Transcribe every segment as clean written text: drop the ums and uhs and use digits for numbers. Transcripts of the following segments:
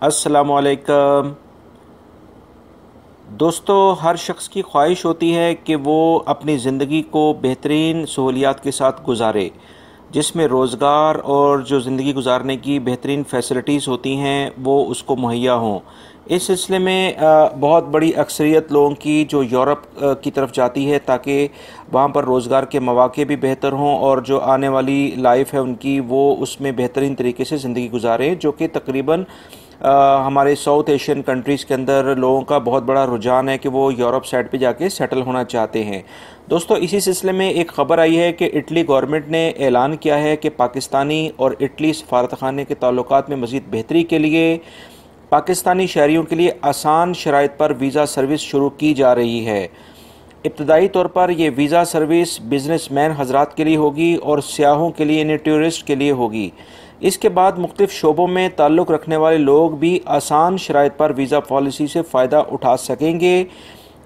अस्सलामुअलैकुम दोस्तों, हर शख्स की ख्वाहिश होती है कि वो अपनी ज़िंदगी को बेहतरीन सहूलियात के साथ गुजारे, जिसमें रोज़गार और जो ज़िंदगी गुजारने की बेहतरीन फ़ैसिलिटीज़ होती हैं वो उसको मुहैया हों। इस सिलसिले में बहुत बड़ी अक्सरियत लोगों की जो यूरोप की तरफ जाती है ताकि वहाँ पर रोज़गार के मौक़े भी बेहतर हों और जो आने वाली लाइफ है उनकी वो उसमें बेहतरीन तरीके से ज़िंदगी गुजारें, जो कि तकरीबन हमारे साउथ एशियन कंट्रीज़ के अंदर लोगों का बहुत बड़ा रुझान है कि वो यूरोप साइड पे जाके सेटल होना चाहते हैं। दोस्तों, इसी सिलसिले में एक ख़बर आई है कि इटली गवर्नमेंट ने ऐलान किया है कि पाकिस्तानी और इटली सफारतखाने के ताल्लुकात में मज़ीद बेहतरी के लिए पाकिस्तानी शहरियों के लिए आसान शराइत पर वीज़ा सर्विस शुरू की जा रही है। इब्तदाई तौर पर यह वीज़ा सर्विस बिजनेसमैन हजरात के लिए होगी और सियाहों के लिए यानी टूरिस्ट के लिए होगी। इसके बाद मुख्तलिफ शोबों में ताल्लुक़ रखने वाले लोग भी आसान शराइत पर वीज़ा पॉलिसी से फ़ायदा उठा सकेंगे।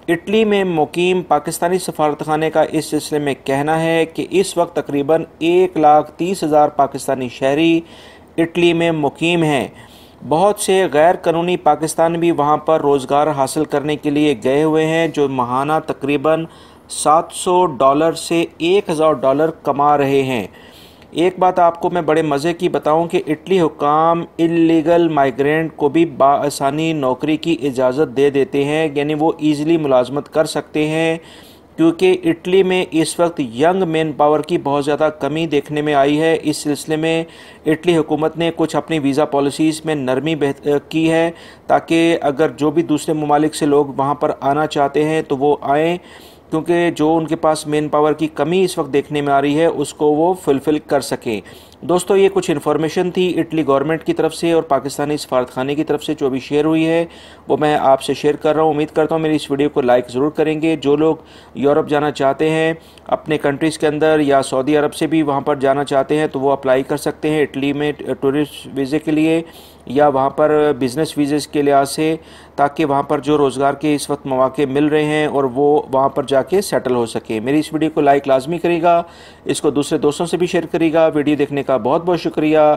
इटली में मुकीम पाकिस्तानी सफारतखाने का इस सिलसिले में कहना है कि इस वक्त तकरीबन 1,30,000 पाकिस्तानी शहरी इटली में मुकीम हैं। बहुत से गैर कानूनी पाकिस्तानी भी वहाँ पर रोज़गार हासिल करने के लिए गए हुए हैं, जो माहाना तकरीबन $700 से $1,000 कमा रहे हैं। एक बात आपको मैं बड़े मज़े की बताऊं कि इटली हुकाम इल्लीगल माइग्रेंट को भी बाआसानी नौकरी की इजाज़त दे देते हैं, यानी वो ईज़िली मुलाजमत कर सकते हैं, क्योंकि इटली में इस वक्त यंग मैन पावर की बहुत ज़्यादा कमी देखने में आई है। इस सिलसिले में इटली हुकूमत ने कुछ अपनी वीज़ा पॉलिसीज़ में नरमी की है, ताकि अगर जो भी दूसरे ममालिक से लोग वहाँ पर आना चाहते हैं तो वो आएँ, क्योंकि जो उनके पास मैन पावर की कमी इस वक्त देखने में आ रही है उसको वो फुलफ़िल कर सकें। दोस्तों, ये कुछ इन्फॉर्मेशन थी इटली गवर्नमेंट की तरफ से और पाकिस्तानी सफारतखाने की तरफ से जो भी शेयर हुई है वो मैं आपसे शेयर कर रहा हूँ। उम्मीद करता हूँ मेरी इस वीडियो को लाइक ज़रूर करेंगे। जो लोग यूरोप जाना चाहते हैं अपने कंट्रीज़ के अंदर या सऊदी अरब से भी वहाँ पर जाना चाहते हैं तो वो अप्लाई कर सकते हैं इटली में टूरिस्ट वीज़े के लिए या वहाँ पर बिज़नेस वीज़े के लिहाज से, ताकि वहाँ पर जो रोज़गार के इस वक्त मौके मिल रहे हैं और वो वहाँ पर जाके सेटल हो सके। मेरी इस वीडियो को लाइक लाजमी करिएगा, इसको दूसरे दोस्तों से भी शेयर करिएगा। वीडियो देखने का बहुत बहुत शुक्रिया।